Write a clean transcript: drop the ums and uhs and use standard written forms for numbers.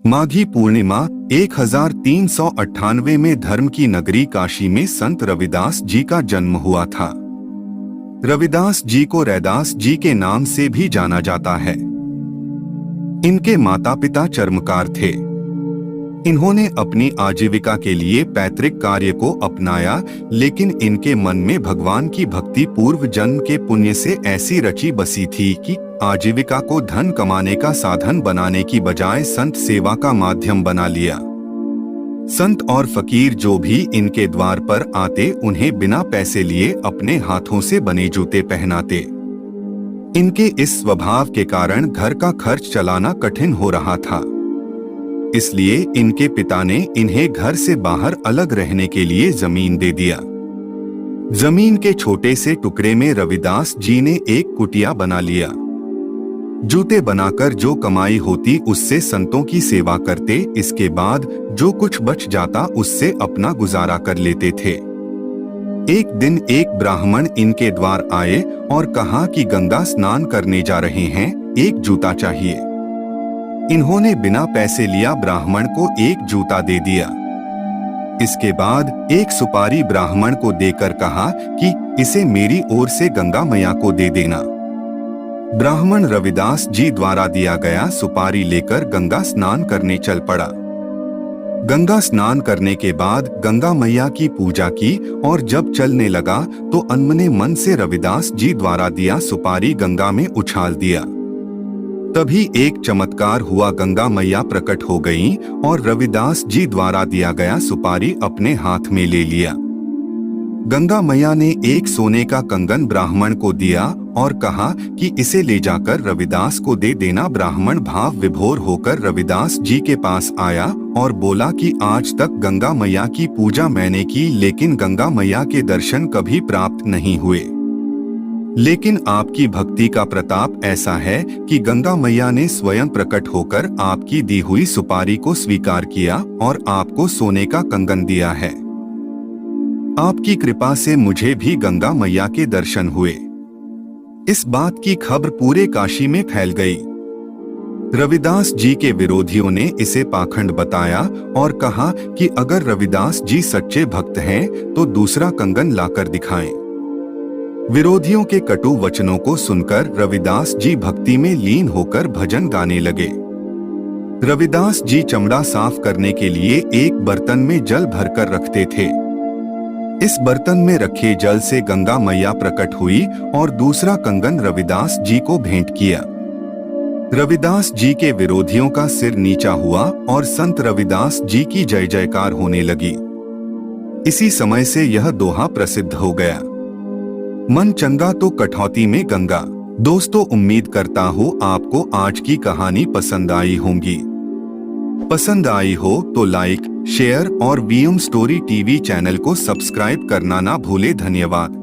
माघी पूर्णिमा 1398 में धर्म की नगरी काशी में संत रविदास जी का जन्म हुआ था। रविदास जी को रैदास जी के नाम से भी जाना जाता है। इनके माता पिता चर्मकार थे। इन्होंने अपनी आजीविका के लिए पैतृक कार्य को अपनाया, लेकिन इनके मन में भगवान की भक्ति पूर्व जन्म के पुण्य से ऐसी रची बसी थी कि आजीविका को धन कमाने का साधन बनाने की बजाय संत सेवा का माध्यम बना लिया। संत और फकीर जो भी इनके द्वार पर आते उन्हें बिना पैसे लिए अपने हाथों से बने जूते पहनाते। इनके इस स्वभाव के कारण घर का खर्च चलाना कठिन हो रहा था। इसलिए इनके पिता ने इन्हें घर से बाहर अलग रहने के लिए जमीन दे दिया। जमीन के छोटे से टुकड़े में रविदास जी ने एक कुटिया बना लिया। जूते बनाकर जो कमाई होती उससे संतों की सेवा करते। इसके बाद जो कुछ बच जाता उससे अपना गुजारा कर लेते थे। एक दिन एक ब्राह्मण इनके द्वार आए और कहा कि गंगा स्नान करने जा रहे हैं, एक जूता चाहिए। इन्होंने बिना पैसे लिया ब्राह्मण को एक जूता दे दिया। इसके बाद एक सुपारी ब्राह्मण को देकर कहा कि इसे मेरी ओर से गंगा मैया को दे देना। ब्राह्मण रविदास जी द्वारा दिया गया सुपारी लेकर गंगा स्नान करने चल पड़ा। गंगा स्नान करने के बाद गंगा मैया की पूजा की और जब चलने लगा तो अनमने मन से रविदास जी द्वारा दिया सुपारी गंगा में उछाल दिया। तभी एक चमत्कार हुआ, गंगा मैया प्रकट हो गईं और रविदास जी द्वारा दिया गया सुपारी अपने हाथ में ले लिया। गंगा मैया ने एक सोने का कंगन ब्राह्मण को दिया और कहा कि इसे ले जाकर रविदास को दे देना। ब्राह्मण भाव विभोर होकर रविदास जी के पास आया और बोला कि आज तक गंगा मैया की पूजा मैंने की, लेकिन गंगा मैया के दर्शन कभी प्राप्त नहीं हुए। लेकिन आपकी भक्ति का प्रताप ऐसा है कि गंगा मैया ने स्वयं प्रकट होकर आपकी दी हुई सुपारी को स्वीकार किया और आपको सोने का कंगन दिया है। आपकी कृपा से मुझे भी गंगा मैया के दर्शन हुए। इस बात की खबर पूरे काशी में फैल गई। रविदास जी के विरोधियों ने इसे पाखंड बताया और कहा कि अगर रविदास जी सच्चे भक्त हैं तो दूसरा कंगन लाकर दिखाएं। विरोधियों के कटु वचनों को सुनकर रविदास जी भक्ति में लीन होकर भजन गाने लगे। रविदास जी चमड़ा साफ करने के लिए एक बर्तन में जल भरकर रखते थे। इस बर्तन में रखे जल से गंगा मैया प्रकट हुई और दूसरा कंगन रविदास जी को भेंट किया। रविदास जी के विरोधियों का सिर नीचा हुआ और संत रविदास जी की जय जयकार होने लगी। इसी समय से यह दोहा प्रसिद्ध हो गया, मन चंगा तो कठौती में गंगा। दोस्तों, उम्मीद करता हूँ आपको आज की कहानी पसंद आई होंगी। पसंद आई हो तो लाइक, शेयर और वीएम स्टोरी टीवी चैनल को सब्सक्राइब करना ना भूले। धन्यवाद।